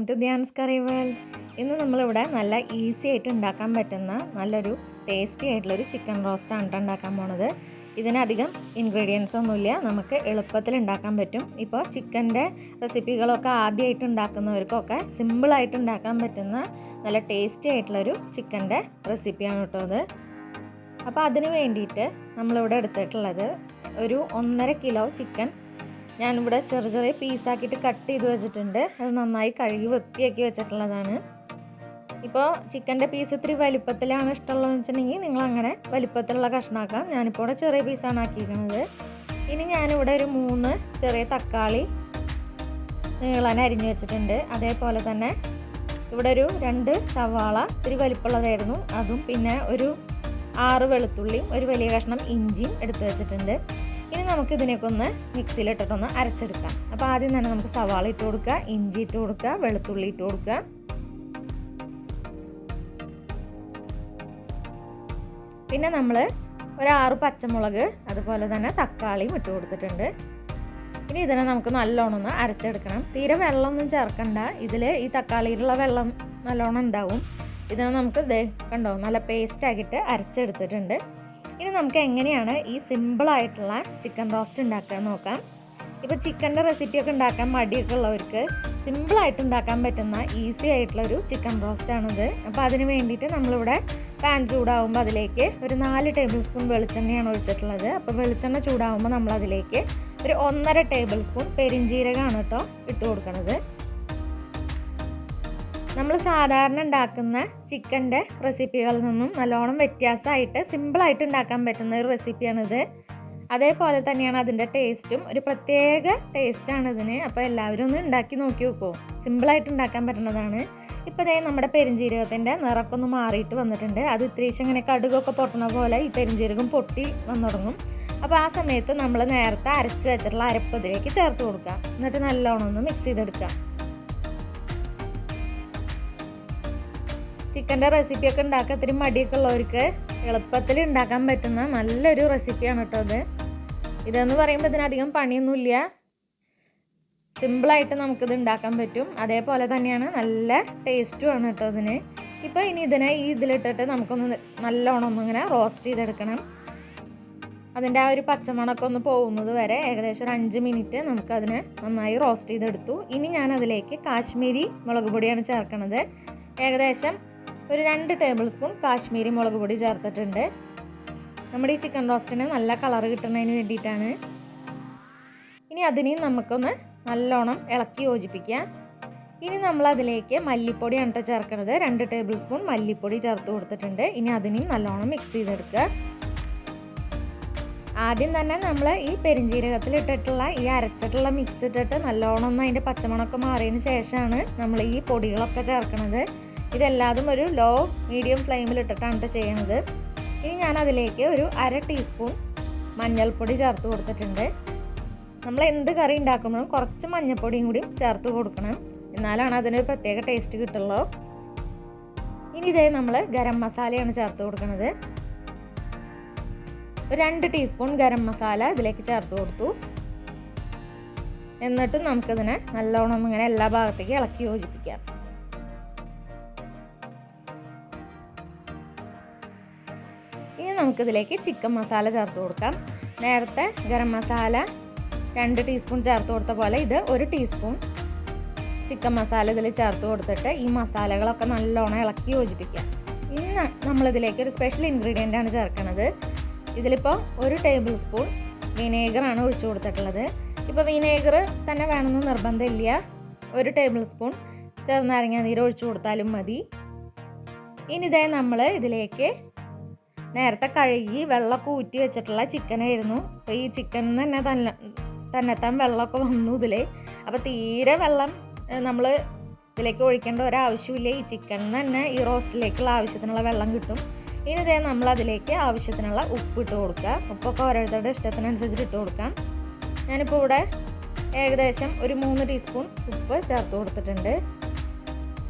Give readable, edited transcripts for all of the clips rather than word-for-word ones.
Welcome to Dhyan's curry world. ഇന്ന് നമ്മളിവിടെ നല്ല ഈസി ആയിട്ട് ഉണ്ടാക്കാൻ പറ്റുന്ന നല്ലൊരു ടേസ്റ്റി ആയിട്ടുള്ളൊരു ചിക്കൻ റോസ്റ്റാണ് ഉണ്ടാക്കാൻ പോണത്. ഇതിനധികം ഇൻഗ്രീഡിയൻസ് ഒന്നുമില്ല, നമുക്ക് എളുപ്പത്തിൽ ഉണ്ടാക്കാൻ പറ്റും. ഇപ്പോൾ ചിക്കൻ്റെ റെസിപ്പികളൊക്കെ ആദ്യമായിട്ട് ഉണ്ടാക്കുന്നവർക്കൊക്കെ സിമ്പിളായിട്ട് ഉണ്ടാക്കാൻ പറ്റുന്ന നല്ല ടേസ്റ്റി ആയിട്ടുള്ളൊരു ചിക്കൻ്റെ റെസിപ്പിയാണ് കേട്ടോ അത്. അപ്പോൾ അതിന് വേണ്ടിയിട്ട് നമ്മളിവിടെ എടുത്തിട്ടുള്ളത് ഒരു 1.5 കിലോ ചിക്കൻ ഞാനിവിടെ ചെറിയ പീസാക്കിയിട്ട് കട്ട് ചെയ്ത് വെച്ചിട്ടുണ്ട്. അത് നന്നായി കഴുകി വൃത്തിയാക്കി വെച്ചിട്ടുള്ളതാണ്. ഇപ്പോൾ ചിക്കൻ്റെ പീസ് ഇത്തിരി വലിപ്പത്തിലാണ് ഇഷ്ടമുള്ളതെന്ന് വെച്ചിട്ടുണ്ടെങ്കിൽ നിങ്ങൾ അങ്ങനെ വലിപ്പത്തിലുള്ള കഷ്ണമാക്കാം. ഞാനിപ്പോൾ ഇവിടെ ചെറിയ പീസാണ് ആക്കിയിരിക്കുന്നത്. ഇനി ഞാനിവിടെ ഒരു 3 ചെറിയ തക്കാളി നീളനെ അരിഞ്ഞു വെച്ചിട്ടുണ്ട്. അതേപോലെ തന്നെ ഇവിടെ ഒരു 2 സവാള ഇത്തിരി വലിപ്പമുള്ളതായിരുന്നു അതും, പിന്നെ ഒരു 6 വെളുത്തുള്ളിയും ഒരു വലിയ കഷ്ണം ഇഞ്ചിയും എടുത്ത് വെച്ചിട്ടുണ്ട്. ഇനി നമുക്ക് ഇതിനൊക്കെ ഒന്ന് മിക്സിയിലിട്ടിട്ടൊന്ന് അരച്ചെടുക്കാം. അപ്പോൾ ആദ്യം തന്നെ നമുക്ക് സവാള ഇട്ട് കൊടുക്കുക, ഇഞ്ചി ഇട്ട് കൊടുക്കുക, വെളുത്തുള്ളി ഇട്ട് കൊടുക്കുക. പിന്നെ നമ്മൾ ഒരു 6 പച്ചമുളക് അതുപോലെ തന്നെ തക്കാളിയും ഇട്ട് കൊടുത്തിട്ടുണ്ട്. ഇനി ഇതിനെ നമുക്ക് നല്ലോണം ഒന്ന് അരച്ചെടുക്കണം. തീരെ വെള്ളമൊന്നും ചേർക്കണ്ട, ഇതിൽ ഈ തക്കാളിയിലുള്ള വെള്ളം നല്ലോണം ഉണ്ടാവും. ഇതിനെ നമുക്ക് കണ്ടോ നല്ല പേസ്റ്റ് ആക്കിയിട്ട് അരച്ചെടുത്തിട്ടുണ്ട്. ഇനി നമുക്ക് എങ്ങനെയാണ് ഈ സിമ്പിളായിട്ടുള്ള ചിക്കൻ റോസ്റ്റ് ഉണ്ടാക്കാൻ നോക്കാം. ഇപ്പോൾ ചിക്കൻ്റെ റെസിപ്പിയൊക്കെ ഉണ്ടാക്കാൻ മടിയൊക്കെ ഉള്ളവർക്ക് സിമ്പിളായിട്ട് ഉണ്ടാക്കാൻ പറ്റുന്ന ഈസി ആയിട്ടുള്ളൊരു ചിക്കൻ റോസ്റ്റാണിത്. അപ്പോൾ അതിന് വേണ്ടിയിട്ട് നമ്മളിവിടെ പാൻ ചൂടാവുമ്പോൾ അതിലേക്ക് ഒരു 4 ടേബിൾ സ്പൂൺ വെളിച്ചെണ്ണയാണ് ഒഴിച്ചിട്ടുള്ളത്. അപ്പോൾ വെളിച്ചെണ്ണ ചൂടാവുമ്പോൾ നമ്മളതിലേക്ക് ഒരു 1.5 ടേബിൾ സ്പൂൺ പെരിഞ്ജീരകമാണ് കേട്ടോ ഇട്ട് കൊടുക്കുന്നത്. നമ്മൾ സാധാരണ ഉണ്ടാക്കുന്ന ചിക്കൻ്റെ റെസിപ്പികളിൽ നിന്നും നല്ലോണം വ്യത്യാസമായിട്ട് സിമ്പിളായിട്ട് ഉണ്ടാക്കാൻ പറ്റുന്ന ഒരു റെസിപ്പിയാണിത്. അതേപോലെ തന്നെയാണ് അതിൻ്റെ ടേസ്റ്റും, ഒരു പ്രത്യേക ടേസ്റ്റാണ് ഇതിന്. അപ്പോൾ എല്ലാവരും ഒന്ന് ഉണ്ടാക്കി നോക്കി നോക്കുമോ, സിമ്പിളായിട്ട് ഉണ്ടാക്കാൻ പറ്റുന്നതാണ്. ഇപ്പോൾ ദേ നമ്മുടെ പെരിഞ്ജീരകത്തിൻ്റെ നിറമൊക്കെ ഒന്ന് മാറിയിട്ട് വന്നിട്ടുണ്ട്. അത് ഇത്തിരീശം ഇങ്ങനെ കടുകൊക്കെ പൊട്ടണ പോലെ ഈ പെരിഞ്ജീരകം പൊട്ടി വന്നു തുടങ്ങും. അപ്പോൾ ആ സമയത്ത് നമ്മൾ നേരത്തെ അരച്ച് വെച്ചിട്ടുള്ള അരപ്പ് ഇതിലേക്ക് ചേർത്ത് കൊടുക്കുക. എന്നിട്ട് നല്ലോണം ഒന്ന് മിക്സ് ചെയ്തെടുക്കുക. ചിക്കൻ്റെ റെസിപ്പിയൊക്കെ ഉണ്ടാക്കാൻ ഇത്തിരി മടിയൊക്കെ ഉള്ളവർക്ക് എളുപ്പത്തിൽ ഉണ്ടാക്കാൻ പറ്റുന്ന നല്ലൊരു റെസിപ്പിയാണ് കേട്ടോ അത്. ഇതെന്ന് പറയുമ്പോൾ ഇതിനധികം പണിയൊന്നുമില്ല, സിമ്പിളായിട്ട് നമുക്കിത് ഉണ്ടാക്കാൻ പറ്റും. അതേപോലെ തന്നെയാണ് നല്ല ടേസ്റ്റുമാണ് കേട്ടോ ഇതിന്. ഇപ്പോൾ ഇനി ഇതിനെ ഇതിലിട്ടിട്ട് നമുക്കൊന്ന് നല്ലോണം ഒന്നിങ്ങനെ റോസ്റ്റ് ചെയ്തെടുക്കണം. അതിൻ്റെ ആ ഒരു പച്ചമണമൊക്കെ ഒന്ന് പോകുന്നത് വരെ ഏകദേശം ഒരു 5 മിനിറ്റ് നമുക്കതിനെ നന്നായി റോസ്റ്റ് ചെയ്തെടുത്തു. ഇനി ഞാനതിലേക്ക് കാശ്മീരി മുളക് പൊടിയാണ് ചേർക്കണത്. ഏകദേശം ഒരു 2 ടേബിൾ സ്പൂൺ കാശ്മീരി മുളക് പൊടി ചേർത്തിട്ടുണ്ട്. നമ്മുടെ ഈ ചിക്കൻ റോസ്റ്റിന് നല്ല കളർ കിട്ടുന്നതിന് വേണ്ടിയിട്ടാണ്. ഇനി അതിനെയും നമുക്കൊന്ന് നല്ലോണം ഇളക്കി യോജിപ്പിക്കാം. ഇനി നമ്മളതിലേക്ക് മല്ലിപ്പൊടിയാണ് കേട്ടോ ചേർക്കുന്നത്. 2 ടേബിൾ സ്പൂൺ മല്ലിപ്പൊടി ചേർത്ത് കൊടുത്തിട്ടുണ്ട്. ഇനി അതിനെയും നല്ലോണം മിക്സ് ചെയ്തെടുക്കുക. ആദ്യം തന്നെ നമ്മൾ ഈ പെരിഞ്ജീരകത്തിലിട്ടിട്ടുള്ള ഈ അരച്ചിട്ടുള്ള മിക്സ് ഇട്ടിട്ട് നല്ലോണം ഒന്ന് അതിൻ്റെ പച്ചമണമൊക്കെ മാറിയതിന് ശേഷമാണ് നമ്മൾ ഈ പൊടികളൊക്കെ ചേർക്കുന്നത്. ഇതെല്ലാതും ഒരു ലോ മീഡിയം ഫ്ലെയിമിലിട്ടിട്ടാണ് ചെയ്യണത്. ഇനി ഞാനതിലേക്ക് ഒരു 1/2 ടീസ്പൂൺ മഞ്ഞൾപ്പൊടി ചേർത്ത് കൊടുത്തിട്ടുണ്ട്. നമ്മൾ എന്ത് കറി ഉണ്ടാക്കുമ്പോഴും കുറച്ച് മഞ്ഞൾപ്പൊടിയും കൂടി ചേർത്ത് കൊടുക്കണം, എന്നാലാണ് അതിനൊരു പ്രത്യേക ടേസ്റ്റ് കിട്ടുള്ളൂ. ഇനി ഇതേ നമ്മൾ ഗരം മസാലയാണ് ചേർത്ത് കൊടുക്കുന്നത്. ഒരു 2 ടീസ്പൂൺ ഗരം മസാല ഇതിലേക്ക് ചേർത്ത് കൊടുത്തു. എന്നിട്ട് നമുക്കിതിനെ നല്ലോണം ഇങ്ങനെ എല്ലാ ഭാഗത്തേക്കും ഇളക്കി യോജിപ്പിക്കാം. ഇനി നമുക്കിതിലേക്ക് ചിക്കൻ മസാല ചേർത്ത് കൊടുക്കാം. നേരത്തെ ഗരം മസാല 2 ടീസ്പൂൺ ചേർത്ത് കൊടുത്ത പോലെ ഇത് 1 ടീസ്പൂൺ ചിക്കൻ മസാല ഇതിൽ ചേർത്ത് കൊടുത്തിട്ട് ഈ മസാലകളൊക്കെ നല്ലോണം ഇളക്കി യോജിപ്പിക്കാം. ഇനി നമ്മളിതിലേക്ക് ഒരു സ്പെഷ്യൽ ഇൻഗ്രീഡിയൻ്റാണ് ചേർക്കുന്നത്. ഇതിലിപ്പോൾ 1 ടേബിൾ സ്പൂൺ വിനേഗറാണ് ഒഴിച്ചു കൊടുത്തിട്ടുള്ളത്. ഇപ്പോൾ വിനേഗർ തന്നെ വേണമെന്ന് നിർബന്ധമില്ല, 1 ടേബിൾ സ്പൂൺ ചെറുനാരങ്ങ നീര് ഒഴിച്ചു കൊടുത്താലും മതി. ഇനി ഇതേ നമ്മൾ ഇതിലേക്ക് നേരത്തെ കഴുകി വെള്ളമൊക്കെ ഊറ്റി വെച്ചിട്ടുള്ള ചിക്കനായിരുന്നു. അപ്പോൾ ഈ ചിക്കനിൽ തന്നെ തന്നെത്താൻ വെള്ളമൊക്കെ വന്നു ഇതിൽ. അപ്പോൾ തീരെ വെള്ളം നമ്മൾ ഇതിലേക്ക് ഒഴിക്കേണ്ട ഒരാവശ്യമില്ല. ഈ ചിക്കനിൽ തന്നെ ഈ റോസ്റ്റിലേക്കുള്ള ആവശ്യത്തിനുള്ള വെള്ളം കിട്ടും. ഇനി ഇതേ നമ്മളതിലേക്ക് ആവശ്യത്തിനുള്ള ഉപ്പ് ഇട്ട് കൊടുക്കുക. ഉപ്പൊക്കെ ഓരോരുത്തരുടെ ഇഷ്ടത്തിനനുസരിച്ചിട്ട് ഇട്ട് കൊടുക്കാം. ഞാനിപ്പോൾ ഇവിടെ ഏകദേശം ഒരു 3 ടീസ്പൂൺ ഉപ്പ് ചേർത്ത് കൊടുത്തിട്ടുണ്ട്.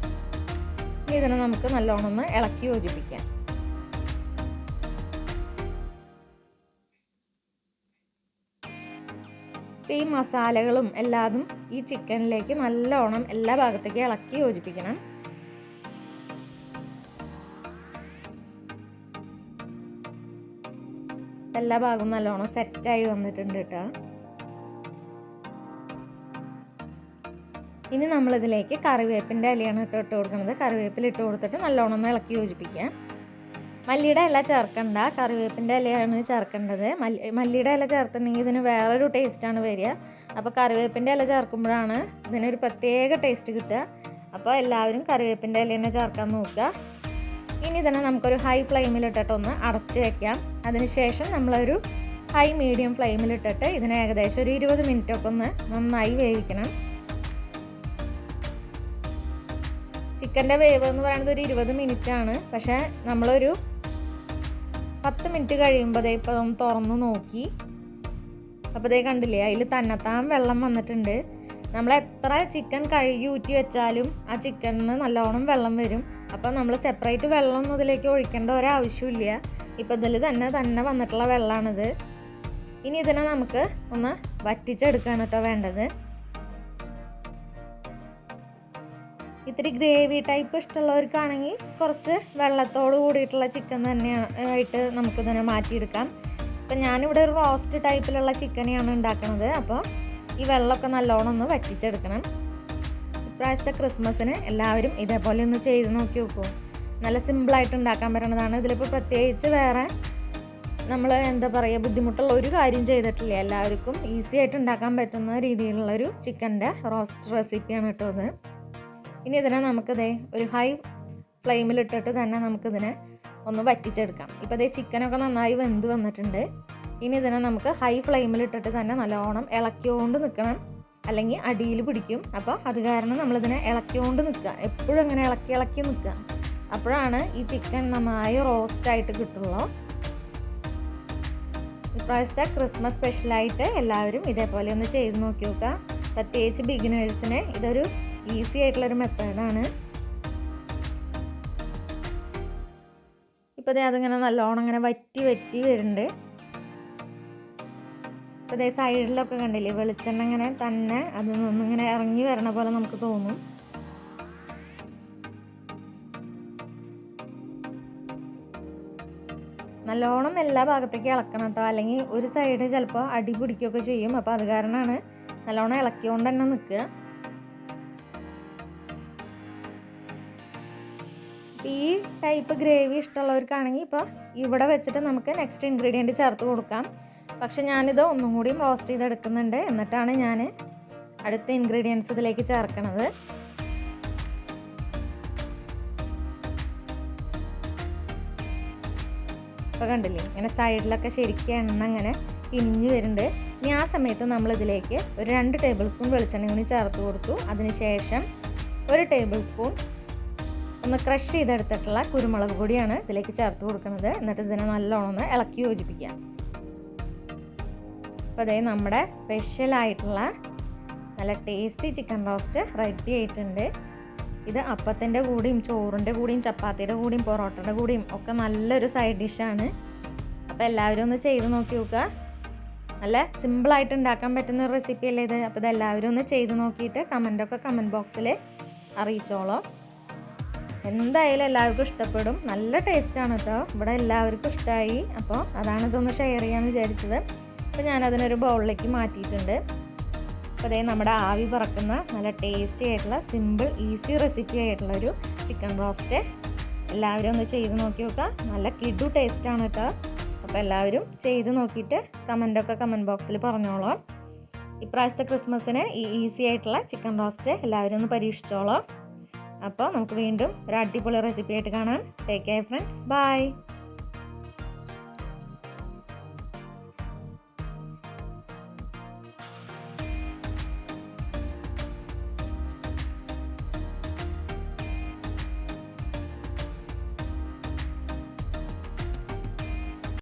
ഇതിനെ നമുക്ക് നല്ലോണം ഒന്ന് ഇളക്കി യോജിപ്പിക്കാം. ഈ മസാലകളും എല്ലാതും ഈ ചിക്കനിലേക്ക് നല്ലോണം എല്ലാ ഭാഗത്തേക്കും ഇളക്കി യോജിപ്പിക്കണം. എല്ലാ ഭാഗവും നല്ലോണം സെറ്റായി വന്നിട്ടുണ്ട് കേട്ടോ. ഇനി നമ്മളിതിലേക്ക് കറിവേപ്പിൻ്റെ ഇലയാണ് ഇട്ട് കൊടുക്കുന്നത്. കറിവേപ്പില ഇട്ട് കൊടുത്തിട്ട് നല്ലോണം ഒന്ന് ഇളക്കി യോജിപ്പിക്കാം. മല്ലിയുടെ ഇല ചേർക്കണ്ട, കറിവേപ്പിൻ്റെ ഇലയാണ് ചേർക്കേണ്ടത്. മല്ലിയുടെ ഇല ചേർത്തിട്ടുണ്ടെങ്കിൽ ഇതിന് വേറൊരു ടേസ്റ്റാണ് വരിക. അപ്പോൾ കറിവേപ്പിൻ്റെ ഇല ചേർക്കുമ്പോഴാണ് ഇതിനൊരു പ്രത്യേക ടേസ്റ്റ് കിട്ടുക. അപ്പോൾ എല്ലാവരും കറിവേപ്പിൻ്റെ ഇല തന്നെ ചേർക്കാൻ നോക്കുക. ഇനി ഇതിനെ നമുക്കൊരു ഹൈ ഫ്ലെയിമിലിട്ടിട്ടൊന്ന് അടച്ച് വയ്ക്കാം. അതിനുശേഷം നമ്മളൊരു ഹൈ മീഡിയം ഫ്ലെയിമിലിട്ടിട്ട് ഇതിനെ ഏകദേശം ഒരു 20 മിനിറ്റൊക്കെ ഒന്ന് നന്നായി വേവിക്കണം. ചിക്കൻ്റെ വേവ് എന്ന് പറയുന്നത് ഒരു 20 മിനിറ്റാണ്. പക്ഷേ നമ്മളൊരു 10 മിനിറ്റ് കഴിയുമ്പോൾ ഇപ്പോൾ ഒന്ന് തുറന്ന് നോക്കി. അപ്പോൾ ഇതേ കണ്ടില്ലേ, അതിൽ തന്നെത്താൻ വെള്ളം വന്നിട്ടുണ്ട്. നമ്മൾ എത്ര ചിക്കൻ കഴുകി ഊറ്റി വെച്ചാലും ആ ചിക്കനിന് നല്ലോണം വെള്ളം വരും. അപ്പോൾ നമ്മൾ സെപ്പറേറ്റ് വെള്ളമൊന്നും ഇതിലേക്ക് ഒഴിക്കേണ്ട ഒരാവശ്യമില്ല. ഇപ്പോൾ ഇതിൽ തന്നെ വന്നിട്ടുള്ള വെള്ളമാണിത്. ഇനി ഇതിനെ നമുക്ക് ഒന്ന് വറ്റിച്ചെടുക്കുകയാണ് കേട്ടോ വേണ്ടത്. ഇത്തിരി ഗ്രേവി ടൈപ്പ് ഇഷ്ടമുള്ളവർക്കാണെങ്കിൽ കുറച്ച് വെള്ളത്തോട് കൂടിയിട്ടുള്ള ചിക്കൻ തന്നെയാണ് ആയിട്ട് നമുക്കിതിനെ മാറ്റിയെടുക്കാം. ഇപ്പം ഞാനിവിടെ ഒരു റോസ്റ്റ് ടൈപ്പിലുള്ള ചിക്കനെയാണ് ഉണ്ടാക്കുന്നത്. അപ്പോൾ ഈ വെള്ളമൊക്കെ നല്ലോണം ഒന്ന് വറ്റിച്ചെടുക്കണം. ഇപ്രാവശ്യത്തെ ക്രിസ്മസിന് എല്ലാവരും ഇതേപോലെ ഒന്ന് ചെയ്ത് നോക്കി നോക്കൂ. നല്ല സിമ്പിളായിട്ട് ഉണ്ടാക്കാൻ പറ്റുന്നതാണ്. ഇതിലിപ്പോൾ പ്രത്യേകിച്ച് വേറെ നമ്മൾ എന്താ പറയുക ബുദ്ധിമുട്ടുള്ള ഒരു കാര്യം ചെയ്തിട്ടില്ല. എല്ലാവർക്കും ഈസി ആയിട്ട് ഉണ്ടാക്കാൻ പറ്റുന്ന രീതിയിലുള്ളൊരു ചിക്കൻ്റെ റോസ്റ്റ് റെസിപ്പിയാണ് കേട്ടോ അത്. ഇനി ഇതിനെ നമുക്കിതേ ഒരു ഹൈ ഫ്ലെയിമിലിട്ടിട്ട് തന്നെ നമുക്കിതിനെ ഒന്ന് വറ്റിച്ചെടുക്കാം. ഇപ്പോൾ ഇതേ ചിക്കനൊക്കെ നന്നായി വെന്ത് വന്നിട്ടുണ്ട്. ഇനി ഇതിനെ നമുക്ക് ഹൈ ഫ്ലെയിമിലിട്ടിട്ട് തന്നെ നല്ലോണം ഇളക്കിക്കൊണ്ട് നിൽക്കണം, അല്ലെങ്കിൽ അടിയിൽ പിടിക്കും. അപ്പോൾ അത് കാരണം നമ്മളിതിനെ ഇളക്കിക്കൊണ്ട് നിൽക്കുക, എപ്പോഴും അങ്ങനെ ഇളക്കി നിൽക്കുക. അപ്പോഴാണ് ഈ ചിക്കൻ നന്നായി റോസ്റ്റായിട്ട് കിട്ടുള്ളൂ. ഇപ്രാവശ്യത്തെ ക്രിസ്മസ് സ്പെഷ്യലായിട്ട് എല്ലാവരും ഇതേപോലെ ഒന്ന് ചെയ്ത് നോക്കി നോക്കുക. പ്രത്യേകിച്ച് ബിഗിനേഴ്സിന് ഇതൊരു ഈസി ആയിട്ടുള്ളൊരു മെത്തേഡാണ്. ഇപ്പോൾ അതിങ്ങനെ നല്ലോണം ഇങ്ങനെ വറ്റി വരുന്നുണ്ട്. ഇപ്പോൾ അതേ സൈഡിലൊക്കെ കണ്ടില്ലേ വെളിച്ചെണ്ണ ഇങ്ങനെ തന്നെ അതിൽ നിന്നിങ്ങനെ ഇറങ്ങി വരണ പോലെ നമുക്ക് തോന്നും. നല്ലോണം എല്ലാ ഭാഗത്തേക്കും ഇളക്കണം കേട്ടോ, അല്ലെങ്കിൽ ഒരു സൈഡ് ചിലപ്പോൾ അടി പിടിക്കുകയൊക്കെ ചെയ്യും. അപ്പോൾ അത് കാരണമാണ് നല്ലോണം ഇളക്കിക്കൊണ്ട് തന്നെ നിൽക്കുക. ഈ ടൈപ്പ് ഗ്രേവി ഇഷ്ടമുള്ളവർക്കാണെങ്കിൽ ഇപ്പോൾ ഇവിടെ വെച്ചിട്ട് നമുക്ക് നെക്സ്റ്റ് ഇൻഗ്രീഡിയൻറ്റ് ചേർത്ത് കൊടുക്കാം. പക്ഷെ ഞാനിത് ഒന്നും കൂടി റോസ്റ്റ് ചെയ്തെടുക്കുന്നുണ്ട്. എന്നിട്ടാണ് ഞാൻ അടുത്ത ഇൻഗ്രീഡിയൻസ് ഇതിലേക്ക് ചേർക്കണത്. ഇപ്പോൾ കണ്ടില്ലേ ഇങ്ങനെ സൈഡിലൊക്കെ ശരിക്കും എണ്ണ അങ്ങനെ പിരിഞ്ഞ് വരുന്നുണ്ട്. ഇനി ആ സമയത്ത് നമ്മളിതിലേക്ക് ഒരു 2 ടേബിൾ സ്പൂൺ വെളിച്ചെണ്ണ കൂടി ചേർത്ത് കൊടുത്തു. അതിനുശേഷം 1 ടേബിൾ സ്പൂൺ ഒന്ന് ക്രഷ് ചെയ്തെടുത്തിട്ടുള്ള കുരുമുളക് പൊടിയാണ് ഇതിലേക്ക് ചേർത്ത് കൊടുക്കുന്നത്. എന്നിട്ട് ഇതിനെ നല്ലോണം ഒന്ന് ഇളക്കി യോജിപ്പിക്കാം. അപ്പോൾ അതേ നമ്മുടെ സ്പെഷ്യലായിട്ടുള്ള നല്ല ടേസ്റ്റി ചിക്കൻ റോസ്റ്റ് റെഡി ആയിട്ടുണ്ട്. ഇത് അപ്പത്തിൻ്റെ കൂടിയും ചോറിൻ്റെ കൂടിയും ചപ്പാത്തിയുടെ കൂടിയും പൊറോട്ടയുടെ കൂടിയും ഒക്കെ നല്ലൊരു സൈഡ് ഡിഷാണ്. അപ്പോൾ എല്ലാവരും ഒന്ന് ചെയ്ത് നോക്കി നോക്കുക. നല്ല സിമ്പിളായിട്ട് ഉണ്ടാക്കാൻ പറ്റുന്ന ഒരു റെസിപ്പി അല്ലേ ഇത്. അപ്പോൾ ഇതെല്ലാവരും ഒന്ന് ചെയ്ത് നോക്കിയിട്ട് കമൻറ്റ് ബോക്സിൽ അറിയിച്ചോളൂ. എന്തായാലും എല്ലാവർക്കും ഇഷ്ടപ്പെടും. നല്ല ടേസ്റ്റാണ് കേട്ടോ. ഇവിടെ എല്ലാവർക്കും ഇഷ്ടമായി. അപ്പോൾ അതാണ് ഇതൊന്ന് ഷെയർ ചെയ്യാമെന്ന് വിചാരിച്ചത്. അപ്പോൾ ഞാനതിനൊരു ബൗളിലേക്ക് മാറ്റിയിട്ടുണ്ട്. അപ്പോൾ അതേ നമ്മുടെ ആവി പറക്കുന്ന നല്ല ടേസ്റ്റി ആയിട്ടുള്ള സിമ്പിൾ ഈസി റെസിപ്പി ആയിട്ടുള്ളൊരു ചിക്കൻ റോസ്റ്റ് എല്ലാവരും ഒന്ന് ചെയ്ത് നോക്കി നോക്കുക. നല്ല കിഡു ടേസ്റ്റാണ് കേട്ടോ. അപ്പോൾ എല്ലാവരും ചെയ്ത് നോക്കിയിട്ട് കമൻറ്റ് ബോക്സിൽ പറഞ്ഞോളൂ. ഇപ്രാവശ്യത്തെ ക്രിസ്മസിന് ഈ ഈസി ആയിട്ടുള്ള ചിക്കൻ റോസ്റ്റ് എല്ലാവരും ഒന്ന് പരീക്ഷിച്ചോളൂ. അപ്പോൾ നമുക്ക് വീണ്ടും ഒരു അടിപൊളി റെസിപ്പി ആയിട്ട് കാണാം. Take care friends, by.